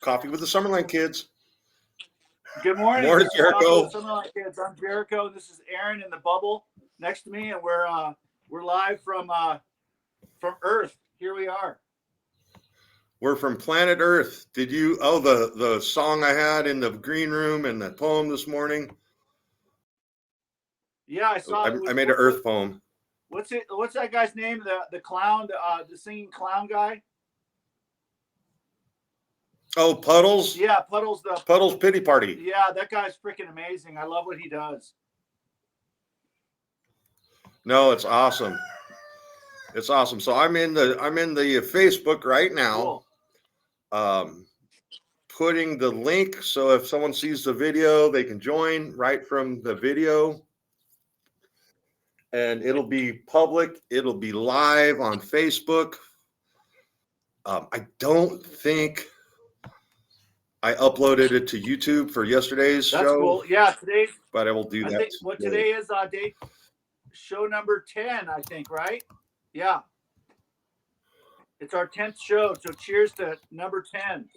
Coffee with the Summerland Kids. Good morning. Morning, Jericho. Summerland Kids. I'm Jericho. This is Aaron in the bubble next to me, and we're live from Earth. Here we are. We're from planet Earth. Did you? Oh, the song I had in the green room and the poem this morning. Yeah, I saw. I made an Earth poem. What's that guy's name? The clown, the singing clown guy. Oh, Puddles? Yeah, Puddles. The Puddles Pity Party. Yeah, that guy's freaking amazing. I love what he does. No, it's awesome. It's awesome. So I'm in the Facebook right now. Cool. Putting the link so if someone sees the video, they can join right from the video. And it'll be public. It'll be live on Facebook. I don't think I uploaded it to YouTube for yesterday's show. That's cool. Yeah, today. But I will do that. Today is date show number 10, I think, right? Yeah. It's our 10th show. So cheers to number 10.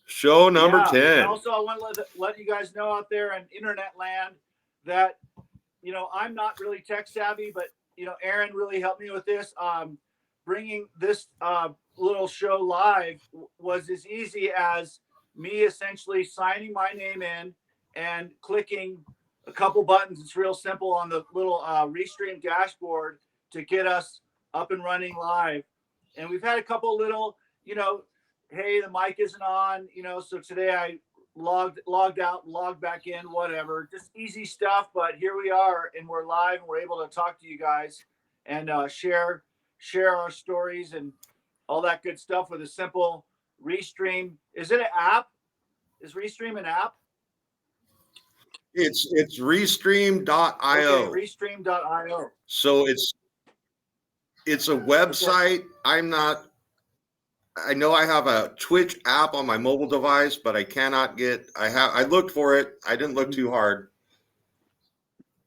Show number 10. And also, I want to let you guys know out there in internet land that, I'm not really tech savvy, but, Aaron really helped me with this. Bringing this little show live was as easy as me essentially signing my name in and clicking a couple buttons. It's real simple on the little Restream dashboard to get us up and running live. And we've had a couple little, hey, the mic isn't on, so today I logged out, logged back in, whatever, just easy stuff. But here we are, and we're live, and we're able to talk to you guys and share our stories and all that good stuff with a simple Restream. Is it an app? Is Restream an app? It's Restream.io. Okay, Restream.io. So it's a website. Okay. I know I have a Twitch app on my mobile device, but I cannot I looked for it. I didn't look too hard.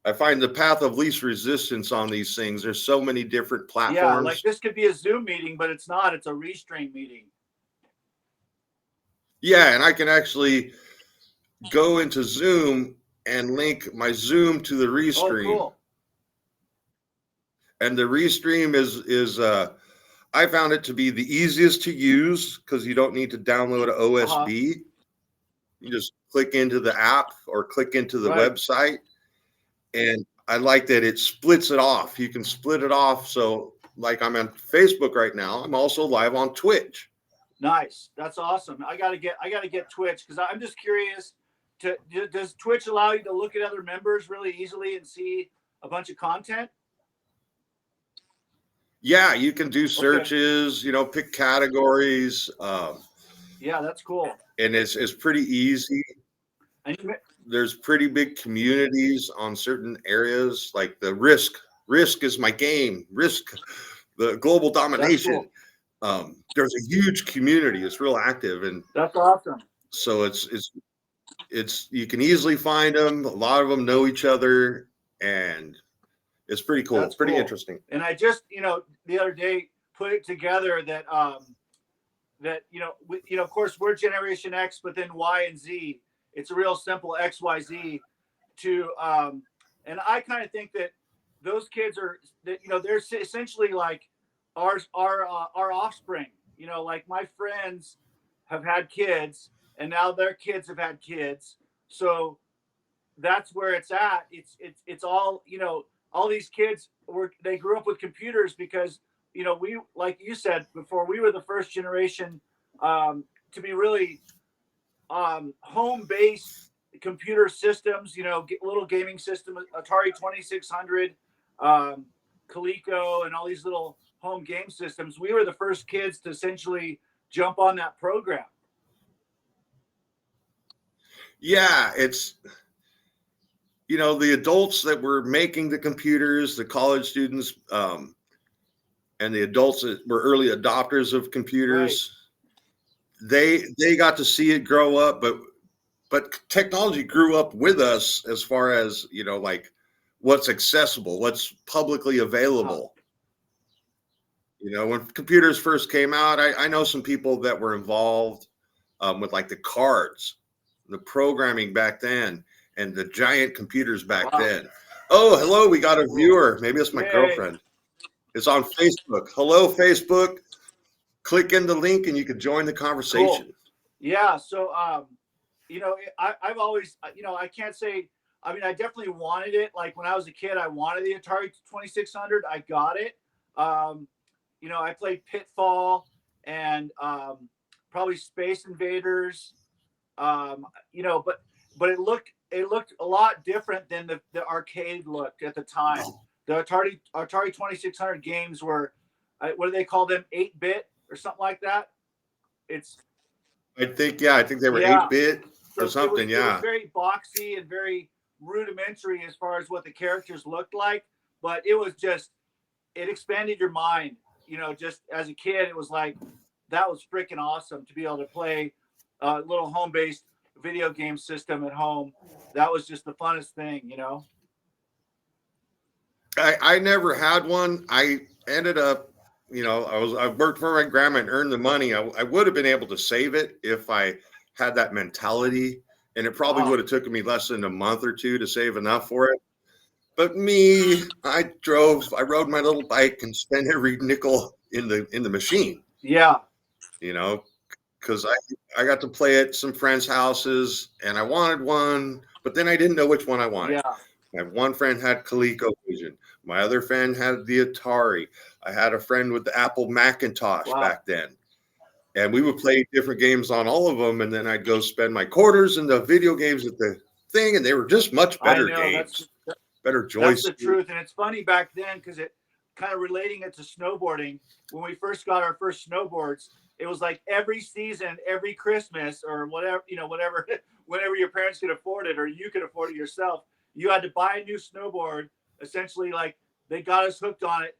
I find the path of least resistance on these things. There's so many different platforms. Yeah, like this could be a Zoom meeting, but it's not. It's a Restream meeting. Yeah, and I can actually go into Zoom and link my Zoom to the Restream. Oh, cool. And the Restream is I found it to be the easiest to use because you don't need to download an OSB. You just click into the app or click into the website. And I like that it splits it off. You can split it off. So like I'm on Facebook right now. I'm also live on Twitch. Nice. That's awesome. I gotta get Twitch because I'm just curious. Does Twitch allow you to look at other members really easily and see a bunch of content? Yeah, you can do searches, pick categories. Yeah, that's cool. And it's pretty easy. There's pretty big communities on certain areas, like the Risk is my game. Risk, the global domination. Cool. There's a huge community. It's real active, and that's awesome. So it's you can easily find them. A lot of them know each other, and it's pretty cool. It's pretty interesting. And I just, the other day put it together that of course we're Generation X, but then Y and Z. It's a real simple X, Y, Z and I kind of think that those kids are they're essentially like our offspring. Like my friends have had kids, and now their kids have had kids. So that's where it's at. It's all, all these kids they grew up with computers because, we, like you said before, we were the first generation to be really home-based computer systems, little gaming system, Atari 2600, Coleco, and all these little home game systems. We were the first kids to essentially jump on that program. Yeah, it's, the adults that were making the computers, the college students, and the adults that were early adopters of computers, they got to see it grow up, but technology grew up with us as far as, like what's accessible, what's publicly available. When computers first came out, I know some people that were involved with like the cards, the programming back then, and the giant computers back then. Oh, hello, we got a viewer. Maybe it's my girlfriend. It's on Facebook. Hello, Facebook. Click in the link and you can join the conversation. Cool. Yeah. So, I've always, I can't say, I mean, I definitely wanted it. Like when I was a kid, I wanted the Atari 2600. I got it. I played Pitfall and probably Space Invaders. But it looked a lot different than the arcade looked at the time. The Atari 2600 games were, what do they call them? 8-bit or something like that. I think they were 8-bit or something. It was very boxy and very rudimentary as far as what the characters looked like, but it expanded your mind. Just as a kid, it was like, that was freaking awesome to be able to play a little home-based video game system at home. That was just the funnest thing, I never had one. I ended up, I worked for my grandma and earned the money. I would have been able to save it if I had that mentality, and it probably would have taken me less than a month or two to save enough for it. But I rode my little bike and spent every nickel in the machine. Yeah. Because I got to play at some friends' houses and I wanted one, but then I didn't know which one I wanted. Yeah. My one friend had ColecoVision. My other friend had the Atari. I had a friend with the Apple Macintosh back then. And we would play different games on all of them. And then I'd go spend my quarters in the video games at the thing. And they were just much better games. Better joysticks. That's the truth. And it's funny back then because it kind of relating it to snowboarding. When we first got our first snowboards, it was like every season, every Christmas or whatever, whenever your parents could afford it or you could afford it yourself, you had to buy a new snowboard. Essentially, like they got us hooked on it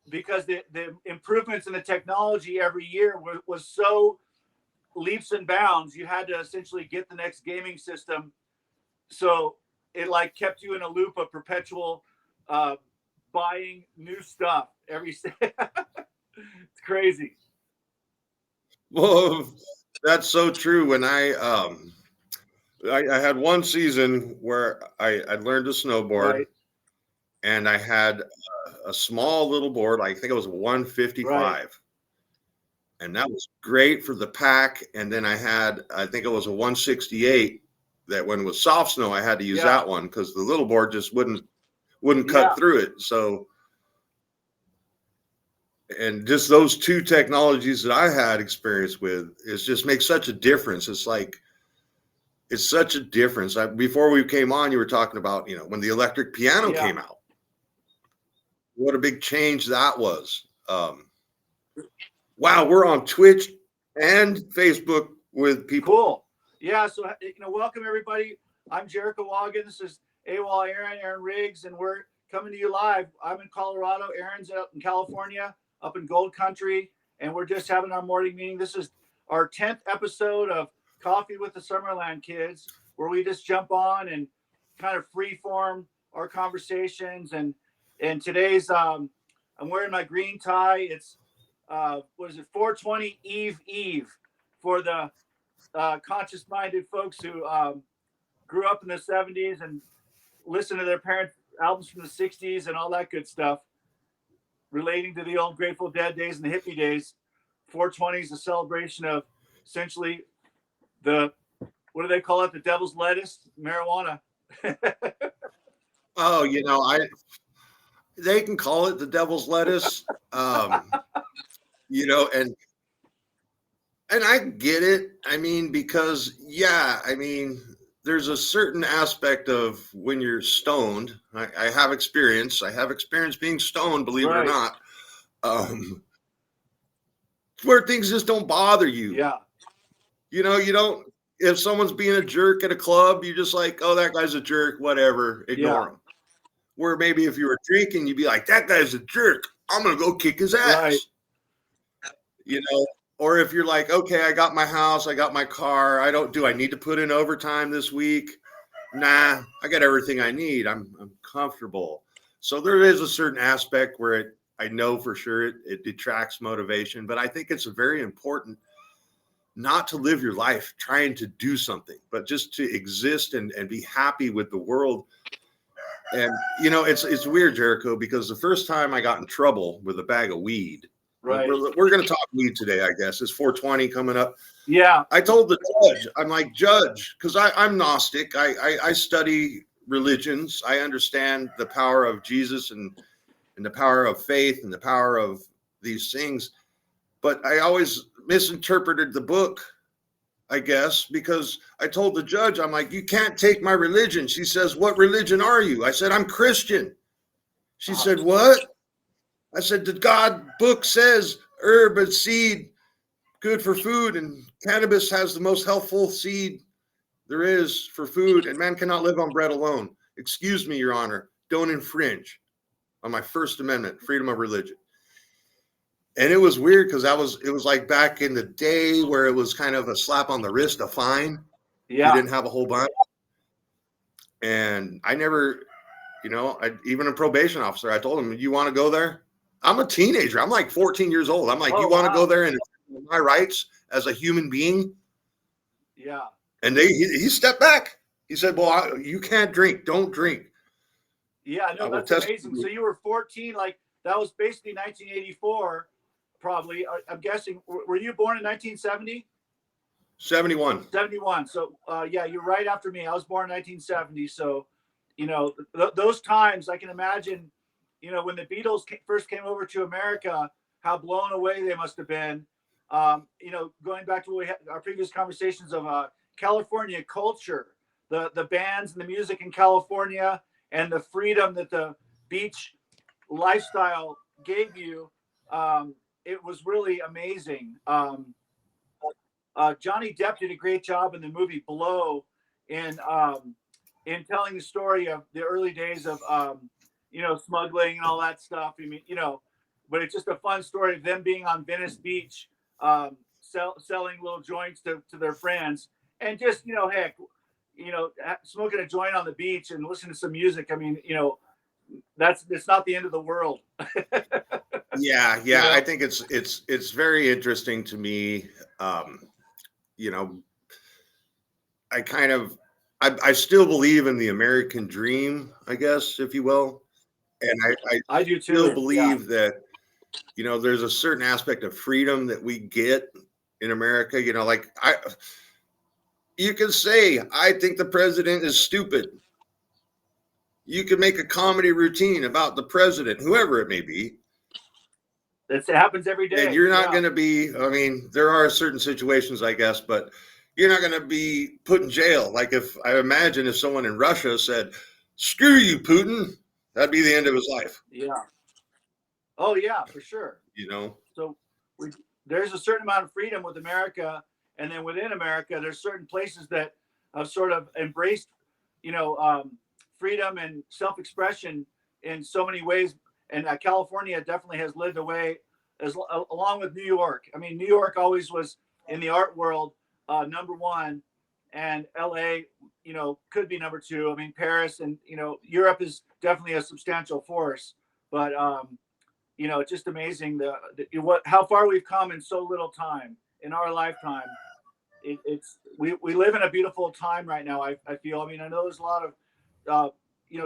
because the improvements in the technology every year was so leaps and bounds. You had to essentially get the next gaming system. So it like kept you in a loop of perpetual buying new stuff every it's crazy. Well, that's so true. When I had one season where I learned to snowboard, and I had a small little board. I think it was a 155, and that was great for the pack. And then I think it was a 168. That when it was soft snow, I had to use that one because the little board just wouldn't cut through it. So. And just those two technologies that I had experience with, it just makes such a difference. It's such a difference. Before we came on, you were talking about, when the electric piano came out, what a big change that was. Wow, we're on Twitch and Facebook with people. Cool. Yeah. So, welcome everybody. I'm Jericho Wagon. This is AWOL Aaron Riggs, and we're coming to you live. I'm in Colorado. Aaron's out in California, up in Gold Country, and we're just having our morning meeting. This is our 10th episode of Coffee with the Summerland Kids, where we just jump on and kind of freeform our conversations. And today's, I'm wearing my green tie. It's, 420 Eve for the conscious-minded folks who grew up in the 70s and listened to their parents' albums from the 60s and all that good stuff. Relating to the old Grateful Dead days and the hippie days. 420 is a celebration of essentially what do they call it? The devil's lettuce, marijuana. Oh, they can call it the devil's lettuce. And I get it. I mean, because there's a certain aspect of when you're stoned. I have experience. I have experience being stoned, believe it or not. Where things just don't bother you. Yeah. You don't, if someone's being a jerk at a club, you're just like, oh, that guy's a jerk, whatever, ignore him. Where maybe if you were drinking, you'd be like, that guy's a jerk, I'm going to go kick his ass. Or if you're like, okay, I got my house, I got my car, do I need to put in overtime this week? Nah, I got everything I need. I'm comfortable. So there is a certain aspect where I know for sure it detracts motivation, but I think it's very important not to live your life trying to do something, but just to exist and be happy with the world. And it's weird, Jericho, because the first time I got in trouble with a bag of weed, Right. we're going to talk weed today, I guess. It's 420 coming up. Yeah. I told the judge, I'm like, Judge, because I'm Gnostic. I study religions. I understand the power of Jesus and the power of faith and the power of these things. But I always misinterpreted the book, I guess, because I told the judge, I'm like, you can't take my religion. She says, what religion are you? I said, I'm Christian. She said, what? I said, the God book says herb and seed good for food, and cannabis has the most healthful seed there is for food, and man cannot live on bread alone. Excuse me, Your Honor, don't infringe on my First Amendment, freedom of religion. And it was weird because it was like back in the day where it was kind of a slap on the wrist, a fine. Yeah. You didn't have a whole bunch. And I never, even a probation officer, I told him, you want to go there? I'm a teenager. I'm like 14 years old. I'm like, you want to go there and my rights as a human being? Yeah. And he stepped back. He said, well, you can't drink. Don't drink. Yeah, no, that's amazing. So you were 14, like that was basically 1984, probably. I'm guessing. Were you born in 1970? 71. 71. So, yeah, you're right after me. I was born in 1970. So, those times I can imagine, when the Beatles first came over to America, how blown away they must have been. Going back to our previous conversations of California culture, the bands and the music in California, and the freedom that the beach lifestyle gave you, it was really amazing. Johnny Depp did a great job in the movie Blow in telling the story of the early days of smuggling and all that stuff. I mean, but it's just a fun story of them being on Venice Beach, selling little joints to their friends, and just heck, smoking a joint on the beach and listening to some music. I mean, it's not the end of the world. Yeah. I think it's very interesting to me. I still believe in the American dream, I guess, if you will. And I do too. Still believe that, there's a certain aspect of freedom that we get in America. You can say, I think the president is stupid. You can make a comedy routine about the president, whoever it may be. It happens every day. And you're not going to be, there are certain situations, I guess, but you're not going to be put in jail. Like if someone in Russia said, screw you, Putin, that'd be the end of his life. Yeah. Oh yeah, for sure. So there's a certain amount of freedom with America. And then within America, there's certain places that have sort of embraced, freedom and self-expression in so many ways. And California definitely has led the way, along with New York. I mean, New York always was in the art world number one, and LA, could be number two. I mean, Paris and Europe is definitely a substantial force. But it's just amazing how far we've come in so little time in our lifetime. We live in a beautiful time right now. I feel. I mean, I know there's a lot of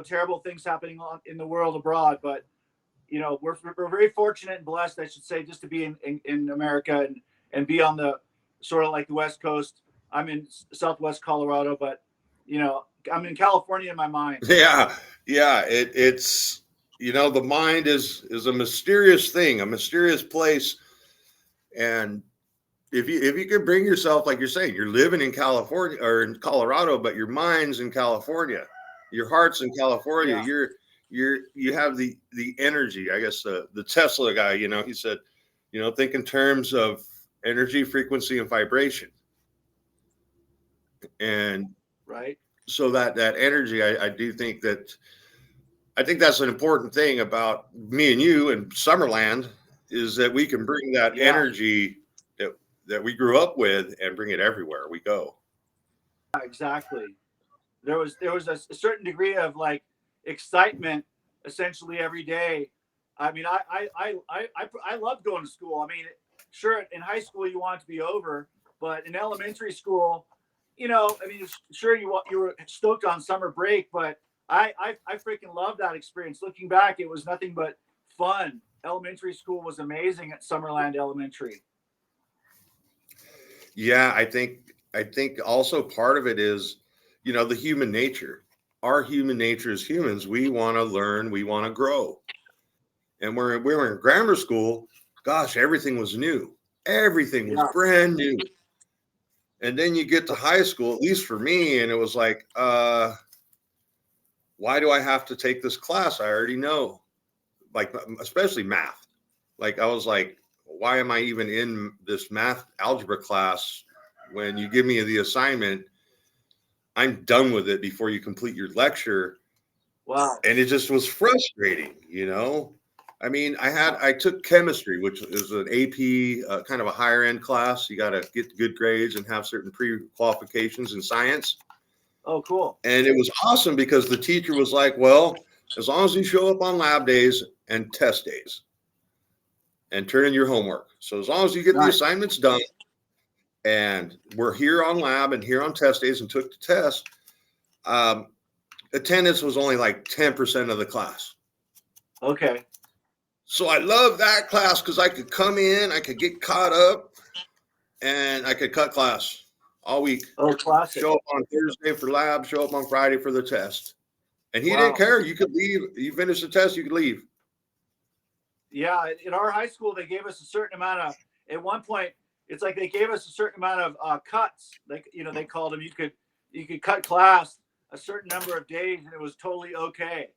terrible things happening in the world abroad, but we're very fortunate and blessed, I should say, just to be in America and be on the sort of like the West Coast. I'm in Southwest Colorado, but I'm in California in my mind. Yeah. It's the mind is a mysterious thing, a mysterious place, and if you could bring yourself, like you're saying, you're living in California or in Colorado, but your mind's in California, your heart's in California. Yeah. You have the energy. I guess the Tesla guy, he said, think in terms of energy, frequency, and vibration. And right. So that energy, I do think that's an important thing about me and you and Summerland, is that we can bring that energy that we grew up with and bring it everywhere we go. Exactly. There was a certain degree of like excitement essentially every day I mean, I loved going to school. I mean, sure, in high school you want it to be over, but in elementary school, I mean, sure you were stoked on summer break, but I freaking love that experience. Looking back, it was nothing but fun. Elementary school was amazing at Summerland Elementary. Yeah, I think also part of it is, the human nature. Our human nature as humans, we want to learn, we want to grow. And we were in grammar school, gosh, everything was new. Everything was Yeah. brand new. And then you get to high school, at least for me, and it was like, why do I have to take this class? I already know. Like, especially math. Like, I was like, why am I even in this math algebra class when you give me the assignment? I'm done with it before you complete your lecture. Wow. And it just was frustrating. I mean, I took chemistry, which is an AP, kind of a higher end class. You got to get good grades and have certain pre-qualifications in science. Oh, cool. And it was awesome because the teacher was like, well, as long as you show up on lab days and test days and turn in your homework. So as long as you get the assignments done and we're here on lab and here on test days and took the test, attendance was only like 10% of the class. Okay. So I love that class because I could come in, I could get caught up, and I could cut class all week. Oh, classic. Show up on Thursday for lab, show up on Friday for the test. And he Wow. didn't care. You could leave. You finish the test, you could leave. Yeah, in our high school, they gave us a certain amount of. At one point, it's like they gave us a certain amount of cuts. Like they called them. You could cut class a certain number of days, and it was totally okay.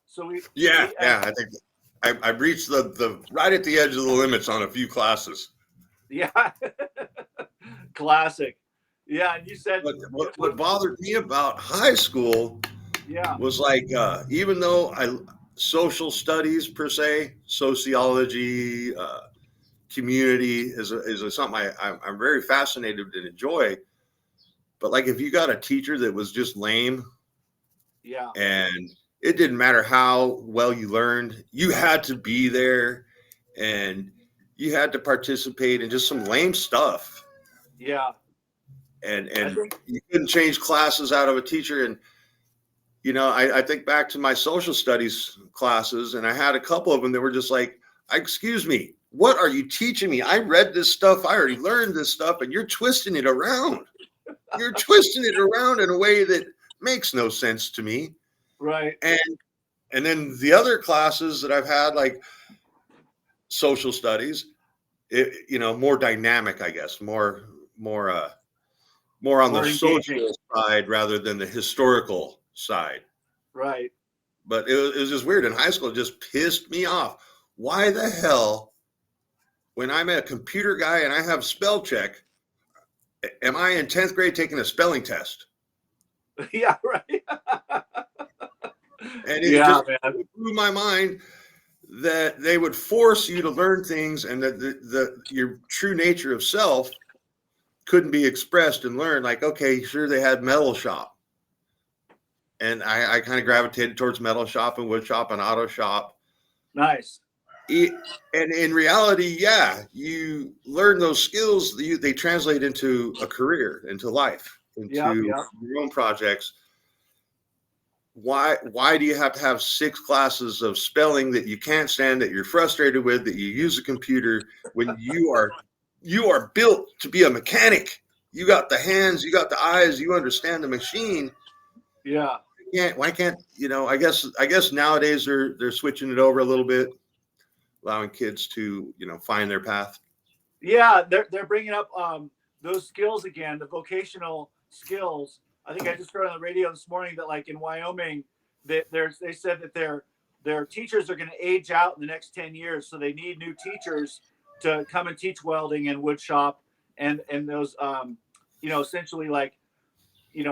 So we. Yeah. I think I've reached the right at the edge of the limits on a few classes. Yeah. Classic. Yeah, and you said what bothered me about high school. Yeah. Was like, even though social studies per se, sociology, community is something I'm very fascinated and enjoy. But like, if you got a teacher that was just lame, yeah, and it didn't matter how well you learned, you had to be there, and you had to participate in just some lame stuff. Yeah. And you couldn't change classes out of a teacher. And I think back to my social studies classes, and I had a couple of them that were just like, excuse me, what are you teaching me? I read this stuff. I already learned this stuff, and you're twisting it around. You're twisting it around in a way that makes no sense to me. Right. And then the other classes that I've had, like social studies, more dynamic, I guess, more on the social side rather than the historical side. Right. But it was just weird. In high school, it just pissed me off. Why the hell, when I'm a computer guy and I have spell check, am I in 10th grade taking a spelling test? Yeah, right. And it just blew my mind that they would force you to learn things, and that your true nature of self couldn't be expressed and learned. Like, okay, sure, they had metal shop. And I kind of gravitated towards metal shop and wood shop and auto shop. Nice. And in reality, yeah, you learn those skills. They translate into a career, into life, into your own projects. Why do you have to have 6 classes of spelling that you can't stand, that you're frustrated with, that you use a computer, when you are built to be a mechanic? You got the hands, you got the eyes, you understand the machine. Yeah. Why can't I guess nowadays they're switching it over a little bit, allowing kids to find their path. Yeah, they're bringing up those skills again, the vocational skills. I think I just heard on the radio this morning that, like, in Wyoming, they said that their teachers are going to age out in the next 10 years, so they need new teachers to come and teach welding and wood shop and those essentially, like,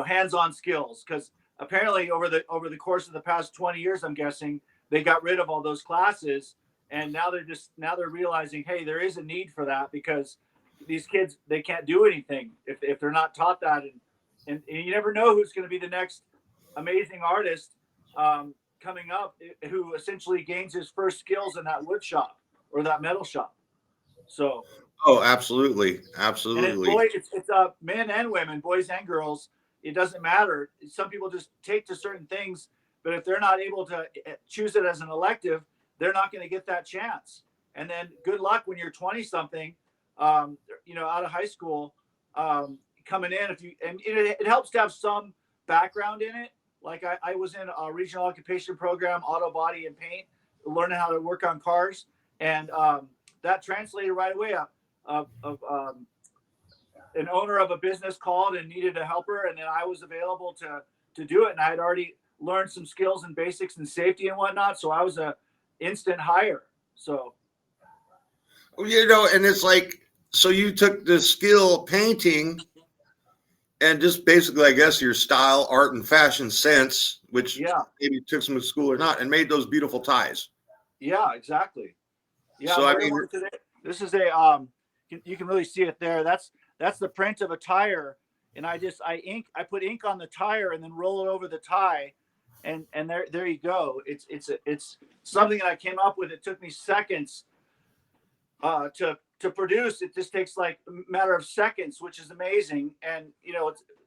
hands-on skills, because apparently over the course of the past 20 years, I'm guessing, they got rid of all those classes, and now they're realizing, hey, there is a need for that, because these kids, they can't do anything if they're not taught that, and you never know who's going to be the next amazing artist. coming up who essentially gains his first skills in that wood shop or that metal shop. So, Oh, absolutely, and it's absolutely. it's men and women, boys and girls. It doesn't matter. Some people just take to certain things, but if they're not able to choose it as an elective, they're not going to get that chance. And then good luck when you're 20 something, out of high school, coming in. If you and it helps to have some background in it. Like I was in a regional occupation program, auto body and paint, learning how to work on cars, and that translated right away. An owner of a business called and needed a helper, and then I was available to do it. And I had already learned some skills and basics and safety and whatnot, so I was a instant hire. So, And it's like, so you took the skill painting and just basically, I guess, your style, art, and fashion sense, which yeah, maybe took some school or not, and made those beautiful ties. yeah, exactly. Yeah, So I'm I wearing mean, one today. This is a you can really see it there. That's the print of a tire, and I put ink on the tire and then roll it over the tie, and there you go. It's something that I came up with. It took me seconds to produce. It just takes like a matter of seconds, which is amazing. And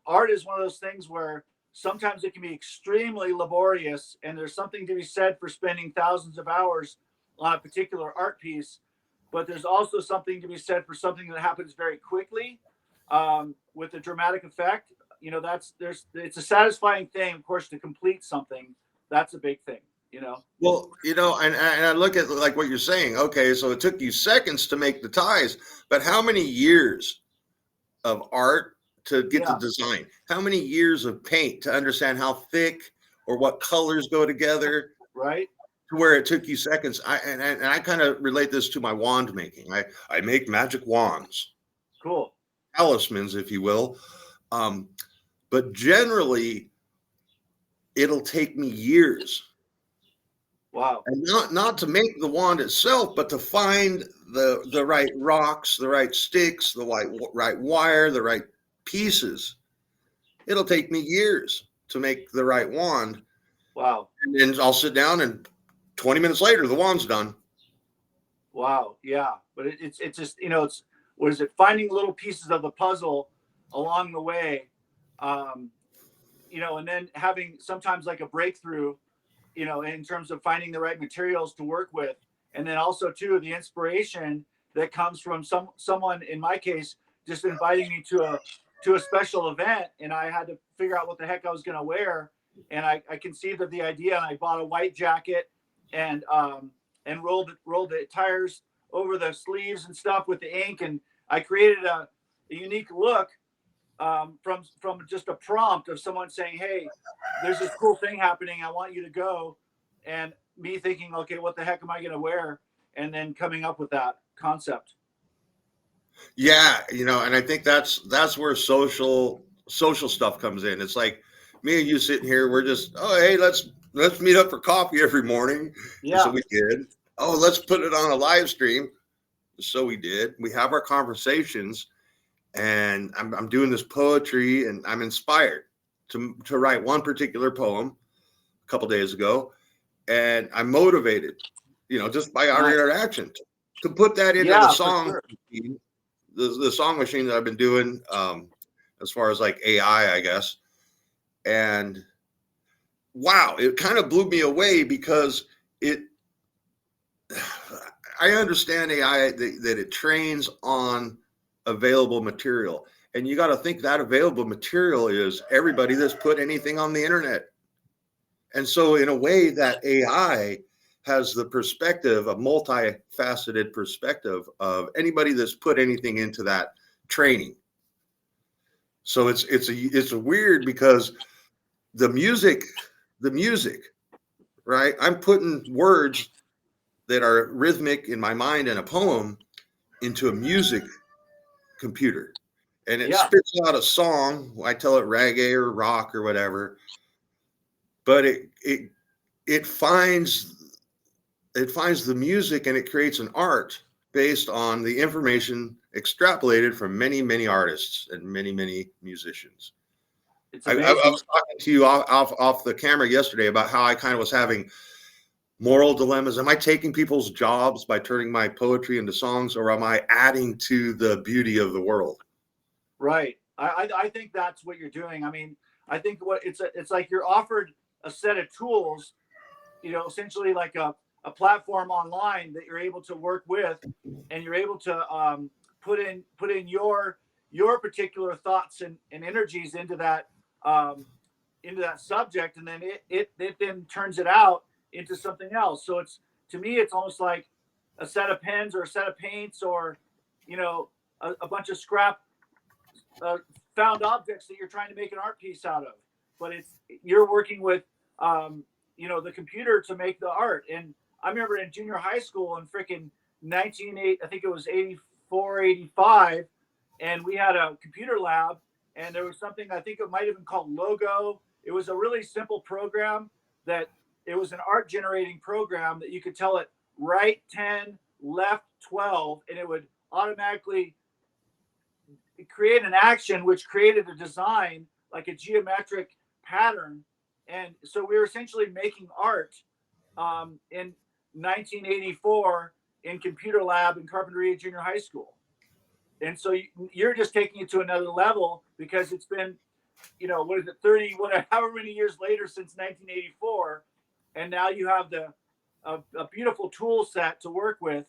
art is one of those things where sometimes it can be extremely laborious, and there's something to be said for spending thousands of hours on a particular art piece. But there's also something to be said for something that happens very quickly, with a dramatic effect. It's a satisfying thing, of course, to complete something. That's a big thing. well, and I look at like what you're saying. Okay, so it took you seconds to make the ties, but how many years of art to get the Yeah, design? How many years of paint to understand how thick or what colors go together? right. To where it took you seconds. I kind of relate this to my wand making. I make magic wands, Cool. talismans, if you will. Um, but generally, it'll take me years, Wow. and not to make the wand itself, but to find the right rocks, the right sticks, the right wire, the right pieces. It'll take me years to make the right wand, Wow. and then I'll sit down, and 20 minutes later, the wand's done. Wow. Yeah. But it's just, it's, what is it? Finding little pieces of the puzzle along the way. Um, and then having sometimes like a breakthrough, in terms of finding the right materials to work with. And then also too, the inspiration that comes from someone, in my case, just inviting me to a special event. And I had to figure out what the heck I was going to wear. And I conceived of the idea, and I bought a white jacket and, rolled the tires over the sleeves and stuff with the ink. And I created a unique look, from just a prompt of someone saying, "Hey, there's this cool thing happening. I want you to go," and me thinking, "Okay, what the heck am I going to wear?" And then coming up with that concept. Yeah, and I think that's where social stuff comes in. It's like me and you sitting here, we're just, oh, hey, let's meet up for coffee every morning. And so Yeah, we did. Oh, let's put it on a live stream. So we did. We have our conversations, and I'm doing this poetry, and I'm inspired to write one particular poem a couple days ago, and I'm motivated, just by our nice. interaction to put that into the Yeah, for song sure. machine, the song machine that I've been doing, as far as like AI, I guess. And wow, it kind of blew me away because it, I understand AI that it trains on available material. And you got to think that available material is everybody that's put anything on the internet. And so, in a way, that AI has the perspective, a multifaceted perspective of anybody that's put anything into that training. So it's a weird because the music, right? I'm putting words that are rhythmic in my mind in a poem into a music computer, and it Yeah, spits out a song. I tell it reggae or rock or whatever, but it finds the music, and it creates an art based on the information extrapolated from many artists and many musicians. It's I amazing. was talking to you off the camera yesterday about how I kind of was having moral dilemmas. Am I taking people's jobs by turning my poetry into songs, or am I adding to the beauty of the world? Right. I think that's what you're doing. I mean, I think it's like you're offered a set of tools, essentially like a platform online that you're able to work with, and you're able to put in your particular thoughts and energies into that subject, and then it then turns it out into something else. So to me it's almost like a set of pens or a set of paints, or a bunch of scrap uh, found objects that you're trying to make an art piece out of, but you're working with the computer to make the art. And I remember in junior high school in freaking 1980, I think it was 84, 85, and we had a computer lab, and there was something, I think it might have been called Logo. It was a really simple program that it was an art generating program that you could tell it right 10, left 12, and it would automatically create an action which created a design like a geometric pattern. And so we were essentially making art in 1984 in computer lab in Carpinteria Junior High School. And so you're just taking it to another level, because it's been, what is it, 30, whatever, however many years later since 1984. And now you have a beautiful tool set to work with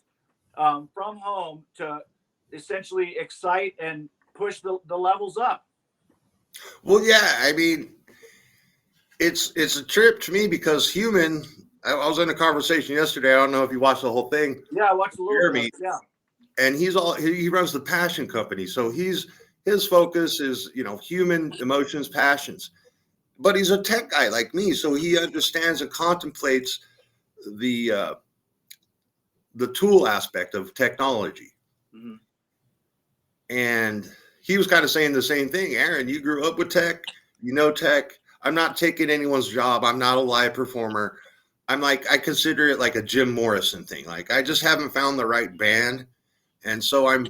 from home to essentially excite and push the levels up. Well, yeah, I mean, it's a trip to me because I was in a conversation yesterday. I don't know if you watched the whole thing. Yeah, I watched a little bit. Yeah. And he runs the passion company. So his focus is, human emotions, passions. But he's a tech guy like me, so he understands and contemplates the tool aspect of technology. Mm-hmm. And he was kind of saying the same thing. Aaron, you grew up with tech, tech. I'm not taking anyone's job. I'm not a live performer. I consider it like a Jim Morrison thing. Like, I just haven't found the right band. And so I'm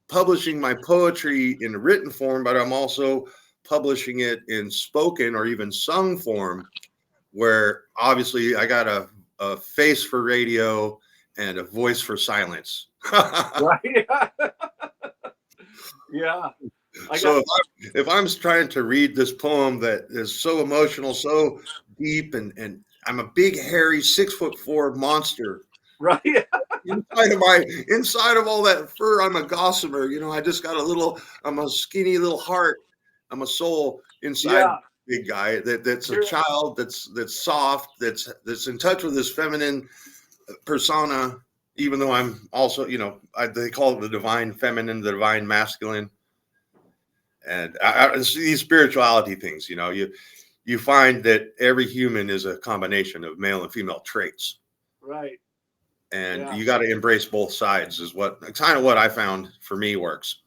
publishing my poetry in written form, but I'm also publishing it in spoken or even sung form, where obviously I got a face for radio and a voice for silence. Right. Yeah. So if I'm trying to read this poem that is so emotional, so deep, and I'm a big, hairy 6'4" monster. Right. inside of all that fur, I'm a gossamer. I just got I'm a skinny little heart. I'm a soul inside. Yeah. Big guy that's a child, that's soft, that's in touch with his feminine persona, even though I'm also, they call it the divine feminine, the divine masculine. And these spirituality things, you find that every human is a combination of male and female traits. Right. And you got to embrace both sides, is kind of what I found for me works.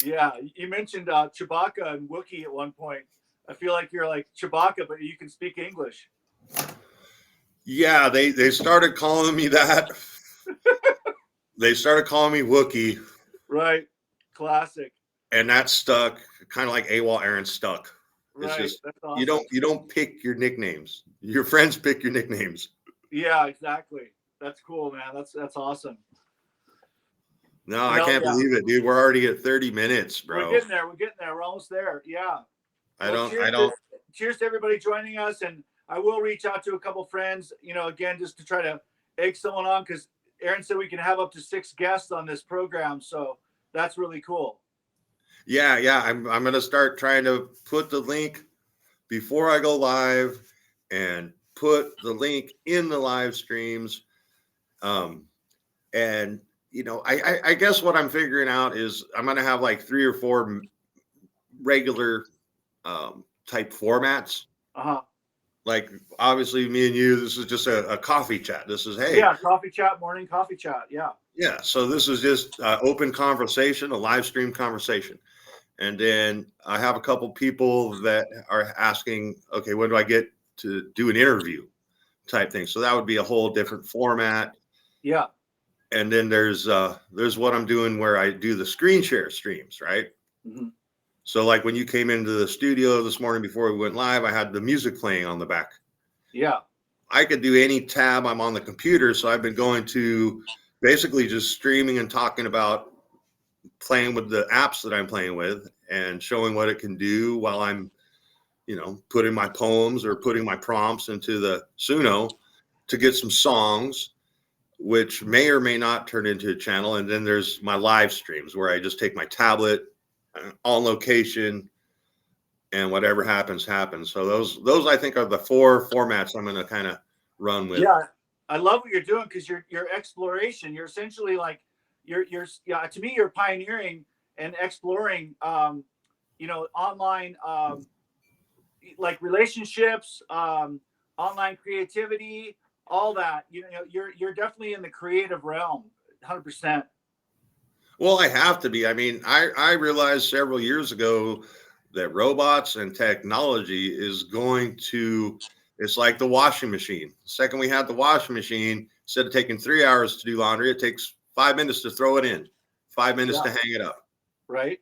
Yeah. You mentioned Chewbacca and Wookiee at one point. I feel like you're like Chewbacca, but you can speak English. Yeah, they started calling me that. They started calling me Wookiee. Right. Classic. And that stuck, kind of like AWOL Aaron stuck. It's right. just, That's awesome. you don't pick your nicknames. Your friends pick your nicknames. Yeah, exactly. That's cool, man. That's awesome. No, I can't believe it, dude. We're already at 30 minutes, bro. We're getting there. We're almost there. Yeah. Cheers to everybody joining us. And I will reach out to a couple friends, again, just to try to egg someone on, because Aaron said we can have up to 6 guests on this program. So that's really cool. Yeah. I'm going to start trying to put the link before I go live and put the link in the live streams. And, I guess what I'm figuring out is I'm going to have like 3 or 4 regular type formats. Uh-huh. Like, obviously, me and you, this is just a coffee chat. This is, hey. Yeah, coffee chat, morning coffee chat. Yeah. Yeah. So this is just open conversation, a live stream conversation. And then I have a couple people that are asking, okay, when do I get to do an interview type thing? So that would be a whole different format. Yeah. And then there's what I'm doing where I do the screen share streams, right? Mm-hmm. So like when you came into the studio this morning before we went live, I had the music playing on the back. Yeah. I could do any tab. I'm on the computer. So I've been going to basically just streaming and talking about playing with the apps that I'm playing with and showing what it can do while I'm, putting my poems or putting my prompts into the Suno to get some songs, which may or may not turn into a channel. And then there's my live streams where I just take my tablet on location and whatever happens, happens. So those I think are the 4 formats I'm going to kind of run with. Yeah. I love what you're doing because your exploration, you're essentially like, to me, you're pioneering and exploring, online, like relationships, online creativity, all that. You're definitely in the creative realm, 100%. Well, I have to be. I mean, I realized several years ago that robots and technology is going to, it's like the washing machine. The second we had the washing machine, instead of taking 3 hours to do laundry, it takes 5 minutes to throw it in, 5 minutes to hang it up. Right.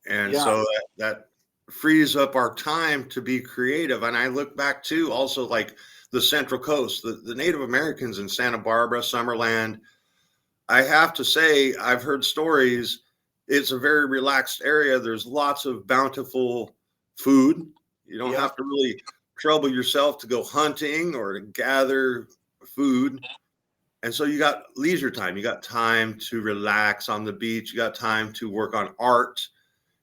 And so that frees up our time to be creative. And I look back to also like the Central Coast, the Native Americans in Santa Barbara, Summerland. I have to say, I've heard stories. It's a very relaxed area. There's lots of bountiful food. You don't have to really trouble yourself to go hunting or to gather food. And so you got leisure time. You got time to relax on the beach. You got time to work on art.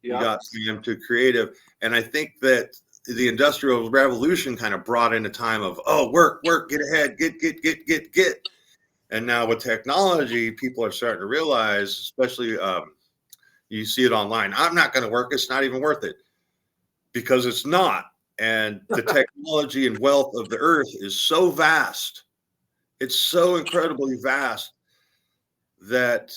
You got time to creative. And I think that the Industrial Revolution kind of brought in a time of, work, get ahead, get. And now with technology, people are starting to realize, especially you see it online, I'm not going to work. It's not even worth it, because it's not. And the technology and wealth of the earth is so vast. It's so incredibly vast that,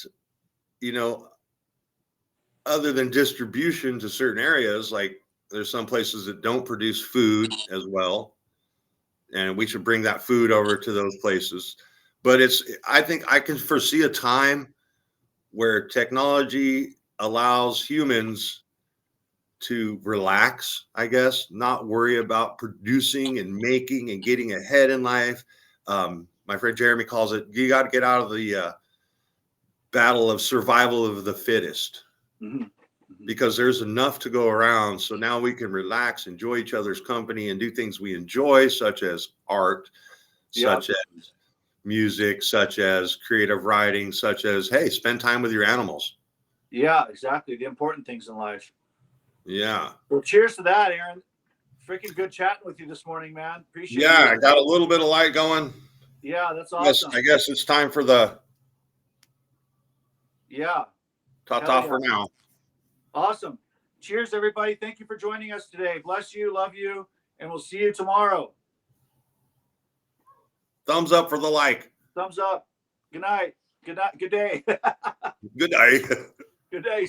other than distribution to certain areas, like there's some places that don't produce food as well. And we should bring that food over to those places. But I think I can foresee a time where technology allows humans to relax, I guess, not worry about producing and making and getting ahead in life. My friend Jeremy calls it, you got to get out of the battle of survival of the fittest. Mm-hmm. Because there's enough to go around. So now we can relax, enjoy each other's company, and do things we enjoy, such as art, such as music, such as creative writing, such as, hey, spend time with your animals. Yeah, exactly. The important things in life. Yeah. Well, cheers to that, Aaron. Freaking good chatting with you this morning, man. Appreciate it. Yeah, I got a little bit of light going. Yeah, that's awesome. I guess it's time for the ta-ta for now. Awesome. Cheers, everybody. Thank you for joining us today. Bless you, love you, and we'll see you tomorrow. Thumbs up for the like. Thumbs up. Good night. Good night. Good day. Good night. Good day.